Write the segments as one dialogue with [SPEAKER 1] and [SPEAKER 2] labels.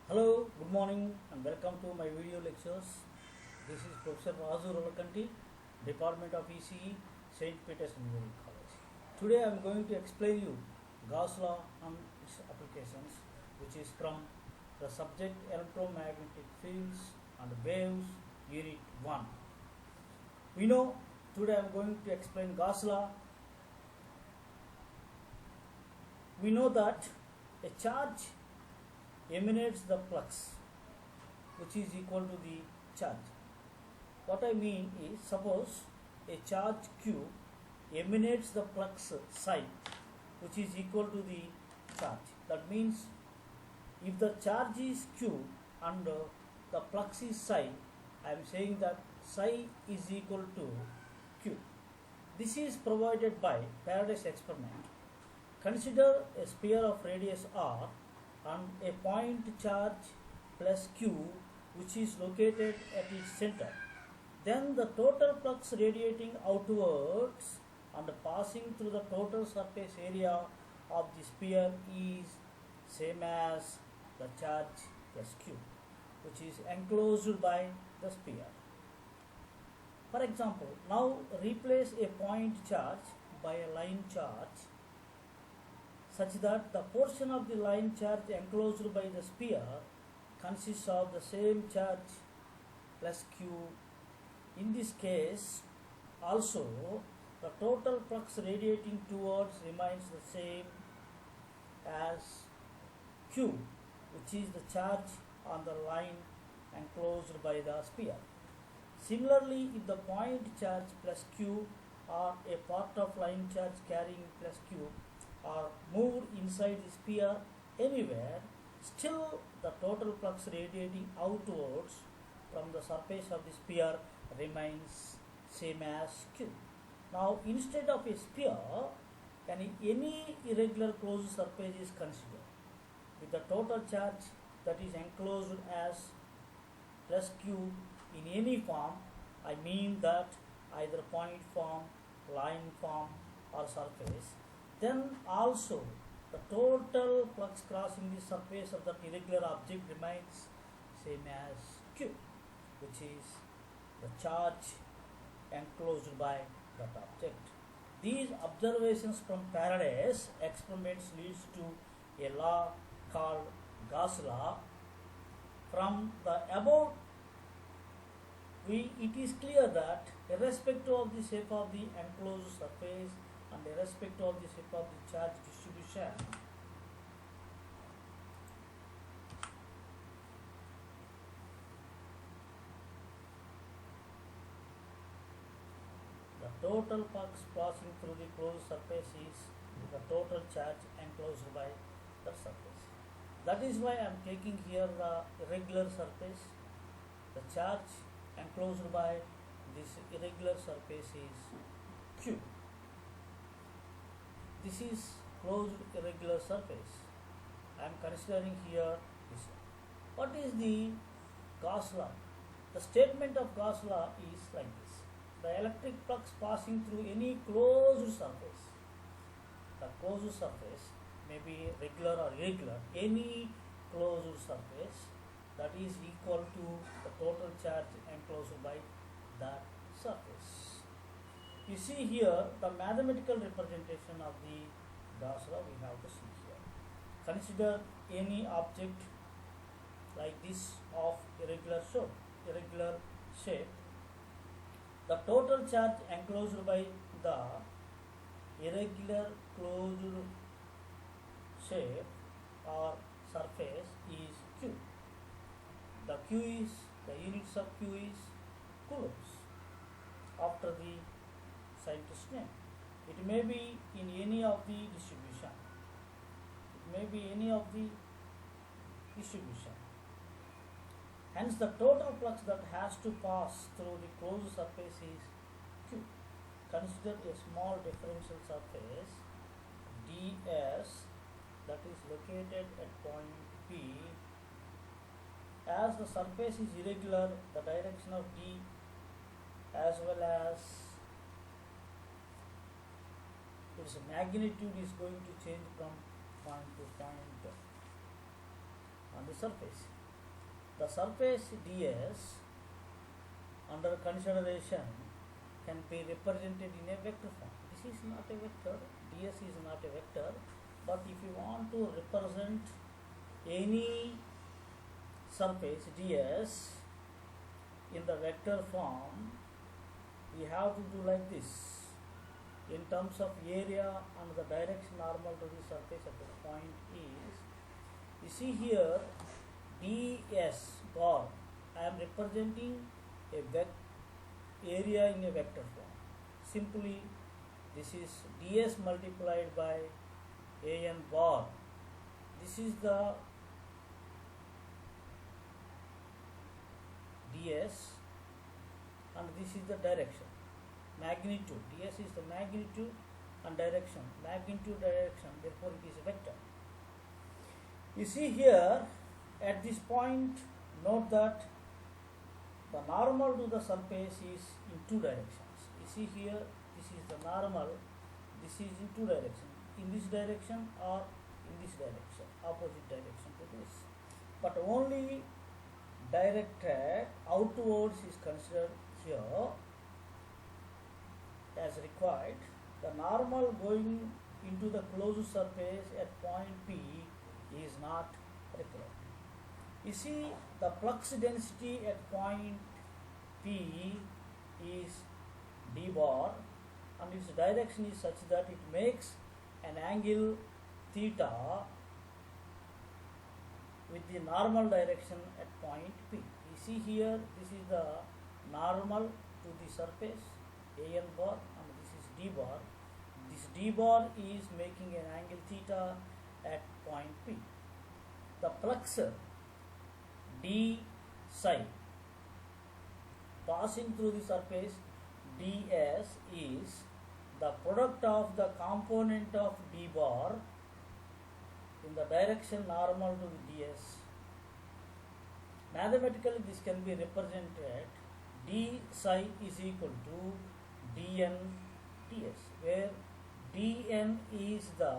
[SPEAKER 1] Hello, good morning and welcome to my video lectures. This is Professor Razu Rolakanti, Department of ECE, St. Peter's Engineering College. Today I am going to explain you Gauss Law and its applications, which is from the subject Electromagnetic Fields and Waves, Unit 1. We know today I am going to explain Gauss Law. We know that a charge emanates the flux, which is equal to the charge. What I mean is, suppose a charge Q emanates the flux psi, which is equal to the charge. That means if the charge is Q and the flux is psi, I am saying that psi is equal to Q. This is provided by Faraday's experiment. Consider a sphere of radius r and a point charge plus Q, which is located at its center. Then the total flux radiating outwards and passing through the total surface area of the sphere is same as the charge plus Q, which is enclosed by the sphere. For example, now replace a point charge by a line charge such that the portion of the line charge enclosed by the sphere consists of the same charge plus Q. In this case, also the total flux radiating towards remains the same as Q, which is the charge on the line enclosed by the sphere. Similarly, if the point charge plus Q or a part of line charge carrying plus Q are moved inside the sphere anywhere, still the total flux radiating outwards from the surface of the sphere remains same as Q. Now, instead of a sphere, any irregular closed surface is considered with the total charge that is enclosed as plus Q in any form. I mean that either point form, line form or surface. Then also the total flux crossing the surface of that irregular object remains same as Q, which is the charge enclosed by that object. These observations from Faraday's experiments leads to a law called Gauss Law. From the above, it is clear that irrespective of the shape of the enclosed surface and irrespective of the shape of the charge distribution, the total flux passing through the closed surface is the total charge enclosed by the surface. That is why I am taking here the irregular surface. The charge enclosed by this irregular surface is Q. This is closed irregular surface. I am considering here this one. What is the Gauss law? The statement of Gauss law is like this. The electric flux passing through any closed surface, the closed surface may be regular or irregular, any closed surface, that is equal to the total charge enclosed by that surface. You see here the mathematical representation of the Gauss law we have to see here. Consider any object like this of irregular shape. The total charge enclosed by the irregular closed shape or surface is Q. The units of Q is coulombs after the scientist's name. It may be in any of the distribution. Hence, the total flux that has to pass through the closed surface is Q. Consider a small differential surface ds that is located at point P. As the surface is irregular, the direction of D as well as its magnitude is going to change from point to point. On the surface. The surface ds under consideration can be represented in a vector form. This is not a vector, ds is not a vector, but if you want to represent any surface ds in the vector form, we have to do like this. In terms of area and the direction normal to the surface at the point is, you see here ds bar, I am representing a area in a vector form. Simply this is ds multiplied by an bar. This is the ds and this is the direction, magnitude. ds is the magnitude and direction, magnitude, direction, therefore it is a vector. You see here at this point, note that the normal to the surface is in two directions. You see here, this is the normal, this is in two directions, in this direction or in this direction, opposite direction to this, but only directed outwards is considered here as required. The normal going into the closed surface at point P is not required. You see, the flux density at point P is d bar and its direction is such that it makes an angle theta with the normal direction at point P. You see here, this is the normal to the surface an bar and this is d bar. This d bar is making an angle theta at point P. The flux d psi passing through the surface ds is the product of the component of d bar in the direction normal to the ds. Mathematically this can be represented d psi is equal to dn ds, where dn is the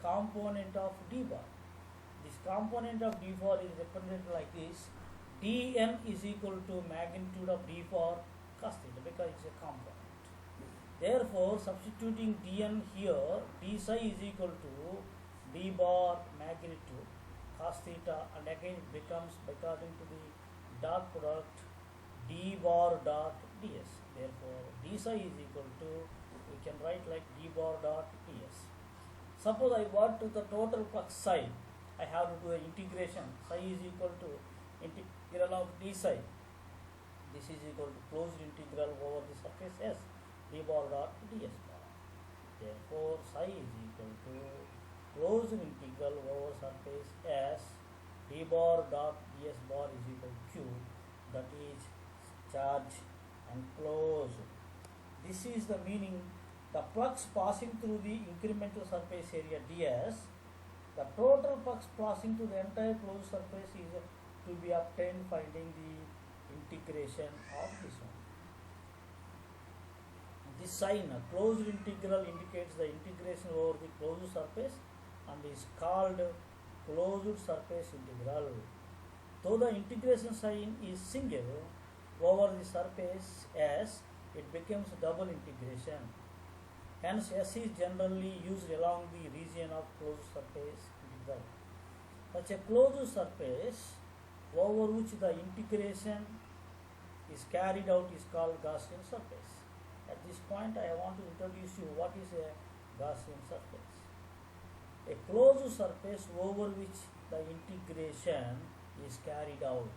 [SPEAKER 1] component of d bar. This component of d bar is represented like this. dn is equal to magnitude of d bar cos theta because it's a component. Therefore, substituting dn here, d psi is equal to d bar magnitude cos theta, and again it becomes according to the dot product d bar dot ds. Therefore, d psi is equal to, we can write like d bar dot ds. Suppose I want to the total flux psi, I have to do an integration. Psi is equal to integral of d psi. This is equal to closed integral over the surface S, d bar dot ds bar. Therefore, psi is equal to closed integral over surface S, d bar dot ds bar is equal to q, that is charge enclosed. This is the meaning. The flux passing through the incremental surface area ds, the total flux passing to the entire closed surface is to be obtained finding the integration of this one. This sign, closed integral, indicates the integration over the closed surface and is called closed surface integral. Though the integration sign is single over the surface S, it becomes double integration. Hence, S is generally used along the region of closed surface integral. Such a closed surface over which the integration is carried out is called Gaussian surface. At this point, I want to introduce you what is a Gaussian surface. A closed surface over which the integration is carried out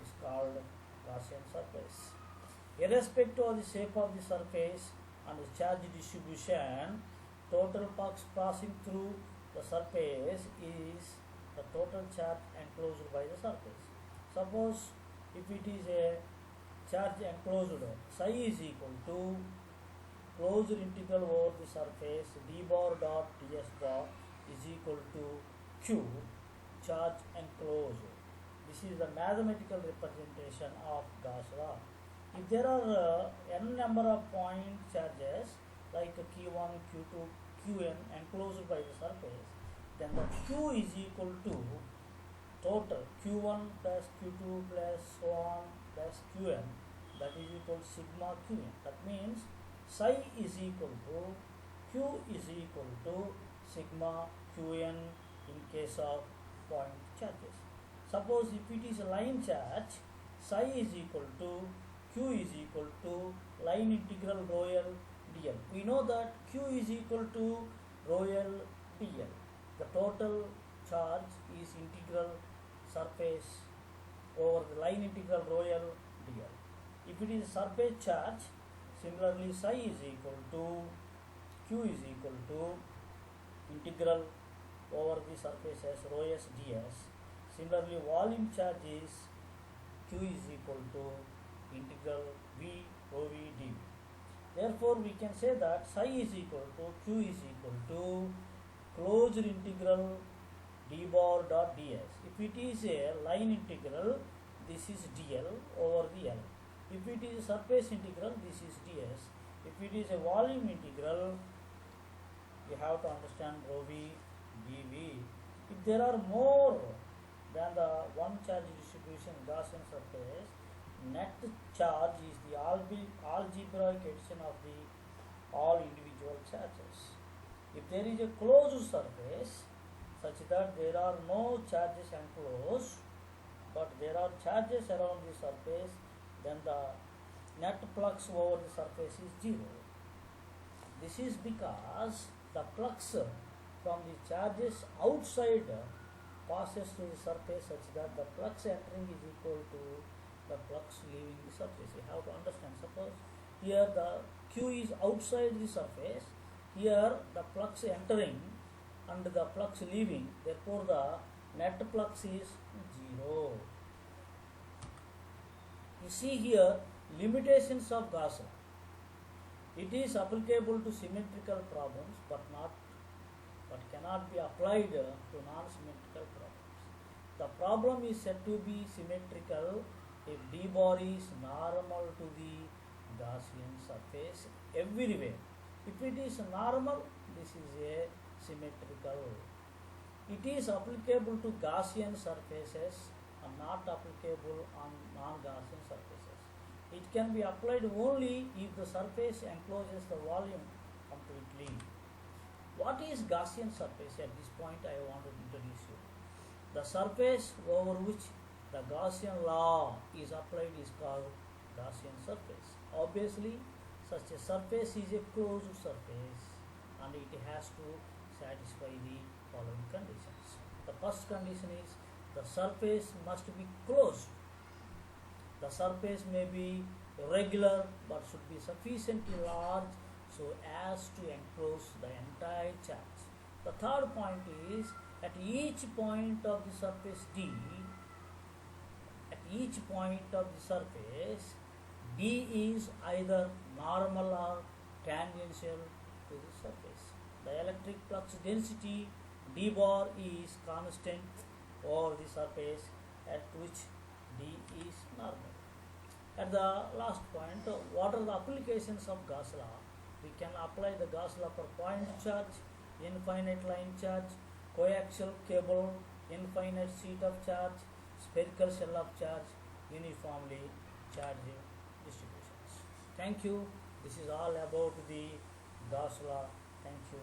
[SPEAKER 1] is called Gaussian surface. Irrespective of the shape of the surface and the charge distribution, total flux passing through the surface is the total charge enclosed by the surface. Suppose if it is a charge enclosed, psi is equal to closed integral over the surface d bar dot ds bar is equal to q, charge enclosed. This is the mathematical representation of Gauss law. If there are n number of point charges like q1, q2, qn enclosed by the surface, then the q is equal to total Q1 plus Q2 plus so on plus Qn, that is equal to sigma Qn. That means psi is equal to Q is equal to sigma Qn in case of point charges. Suppose if it is a line charge, psi is equal to Q is equal to line integral rho L dl. We know that Q is equal to rho L dl. The total charge is integral surface over the line integral rho L dl. If it is surface charge, similarly psi is equal to Q is equal to integral over the surface as rho s ds. Similarly volume charge is Q is equal to integral V rho V dV. Therefore we can say that psi is equal to Q is equal to closed integral d bar dot ds. If it is a line integral, this is dl over the L. If it is a surface integral, this is ds. If it is a volume integral, you have to understand rho v dv. If there are more than the one charge distribution Gaussian surface, net charge is the algebraic addition of the all individual charges. If there is a closed surface such that there are no charges enclosed, but there are charges around the surface, then the net flux over the surface is 0. This is because the flux from the charges outside passes to the surface such that the flux entering is equal to the flux leaving the surface. You have to understand. Suppose here the Q is outside the surface, here the flux entering and the flux leaving, therefore the net flux is 0. You see here limitations of Gauss law. It is applicable to symmetrical problems but cannot be applied to non-symmetrical problems. The problem is said to be symmetrical if d bar is normal to the Gaussian surface everywhere. If it is normal, this is a symmetrical. It is applicable to Gaussian surfaces and not applicable on non-Gaussian surfaces. It can be applied only if the surface encloses the volume completely. What is Gaussian surface? At this point I want to introduce you. The surface over which the Gaussian law is applied is called Gaussian surface. Obviously, such a surface is a closed surface and it has to satisfy the following conditions. The first condition is the surface must be closed. The surface may be regular but should be sufficiently large so as to enclose the entire charge. The third point is at each point of the surface D, D is either normal or tangential to the surface. The electric flux density d bar is constant over the surface at which d is normal. At the last point, what are the applications of Gauss law? We can apply the Gauss law for point charge, infinite line charge, coaxial cable, infinite sheet of charge, spherical shell of charge, uniformly charged distributions. Thank you. This is all about the Gauss law. Thank you.